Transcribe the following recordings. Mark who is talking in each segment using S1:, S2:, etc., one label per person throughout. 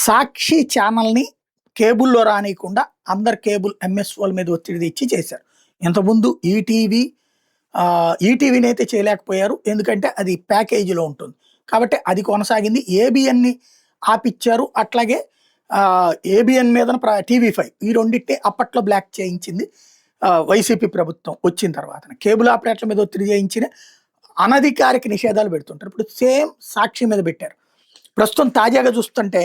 S1: సాక్షి ఛానల్‌ని కేబుల్‌లో రానీయకుండా అందరు కేబుల్ ఎంఎస్ఓల మీద ఒత్తిడి తెచ్చి చేశారు. ఇంతకుముందు ఈటీవీనైతే చేయలేకపోయారు. ఎందుకంటే అది ప్యాకేజీలో ఉంటుంది. కాబట్టి అది కొనసాగింది. ఏబీఎన్‌ని ఆపిచ్చారు. అట్లాగే ఏబీఎన్ మీదన టీవీ5 ఈ రెండిటిని అప్పట్లో బ్లాక్ చేయించింది వైసీపీ ప్రభుత్వం వచ్చిన తర్వాతన. కేబుల్ ఆపరేటర్ల మీద ఒత్తిడి చేయించిన అనధికారిక నిషేధాలు పెడుతుంటారు. ఇప్పుడు సేమ్ సాక్షి మీద పెట్టారు. ప్రస్తుతం తాజాగా చూస్తుంటే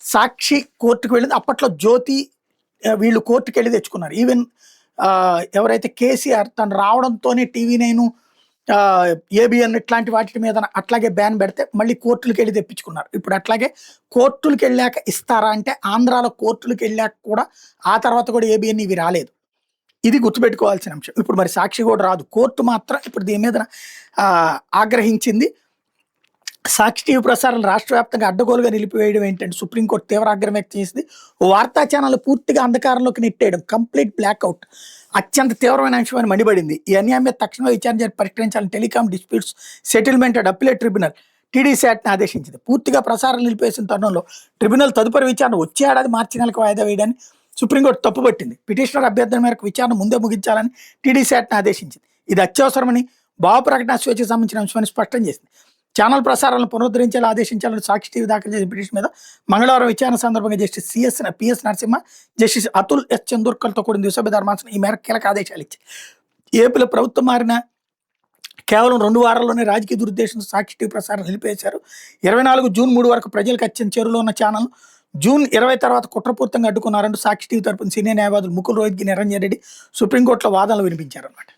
S1: సాక్షి కోర్టుకు వెళ్ళింది. అప్పట్లో జ్యోతి వీళ్ళు కోర్టుకు వెళ్ళి తెచ్చుకున్నారు. ఈవెన్ ఎవరైతే కేసీఆర్ తను రావడంతోనే టీవీ9 ఏబిఎన్ ఇట్లాంటి వాటి మీద అట్లాగే బ్యాన్ పెడితే మళ్ళీ కోర్టులకు వెళ్ళి తెప్పించుకున్నారు. ఇప్పుడు అట్లాగే కోర్టులకు వెళ్ళాక ఇస్తారా అంటే ఆంధ్రాలో కోర్టులకు వెళ్ళాక కూడా ఆ తర్వాత కూడా ఏబిఎన్ ఇవి రాలేదు. ఇది గుర్తుపెట్టుకోవాల్సిన అంశం. ఇప్పుడు మరి సాక్షి కూడా రాదు. కోర్టు మాత్రం ఇప్పుడు దీని మీద ఆగ్రహించింది. సాక్షి టీవీ ప్రసారాలు రాష్ట్ర వ్యాప్తంగా అడ్డగోలుగా నిలిపివేయడం ఏంటంటే సుప్రీంకోర్టు తీవ్ర ఆగ్రహం వ్యక్తం చేసింది. వార్తా ఛానల్ పూర్తిగా అంధకారంలోకి నెట్టేయడం, కంప్లీట్ బ్లాక్అవుట్ అత్యంత తీవ్రమైన అంశమని మండిపడింది. ఈ అన్యాయం మీద తక్షణమే విచారణ జరిపి పరిష్కరించాలని telecom disputes settlement and appellate tribunal టీడీశాట్ని ఆదేశించింది. పూర్తిగా ప్రసారం నిలిపేసిన తరుణంలో ట్రిబ్యునల్ తదుపరి విచారణ వచ్చే ఏడాది మార్చి నెలకు వాయిదా వేయడాన్ని సుప్రీంకోర్టు తప్పుపట్టింది. పిటిషనర్ అభ్యర్థన మేరకు విచారణ ముందే ముగించాలని టీడీశాట్ని ఆదేశించింది. ఇది అత్యవసరమని భావ ప్రకటన స్వేచ్ఛకు సంబంధించిన అంశమని స్పష్టం చేసింది. ఛానల్ ప్రసారాలను పునరుద్ధరించేలా ఆదేశించాలని సాక్షి టీవీ దాఖలు చేసిన పిటిషన్ మీద మంగళవారం విచారణ సందర్భంగా justice P S Narasimha, justice Atul S చందూర్కర్తో కూడిన ద్విసభ్య ధర్మాసనం ఈ మేరకు కీలక ఆదేశాలు ఇచ్చింది. ఏపీలో ప్రభుత్వం మారిన కేవలం 2 వారాల్లోనే రాజకీయ దురుద్దేశంతో సాక్షి టీవీ ప్రసారం నిలిపేశారు. 24 జూన్ 3 వరకు ప్రజలకు అత్యంత చేరులో ఉన్న ఛానల్ జూన్ 20 తర్వాత కుట్రపూర్తంగా అడ్డుకున్నారంటూ సాక్షి టీవీ తరపున సీనియర్ న్యాయవాదులు ముకుల్ రోహిత్గి, నిరంజన్ రెడ్డి సుప్రీంకోర్టులో వాదనలు వినిపించారన్నమాట.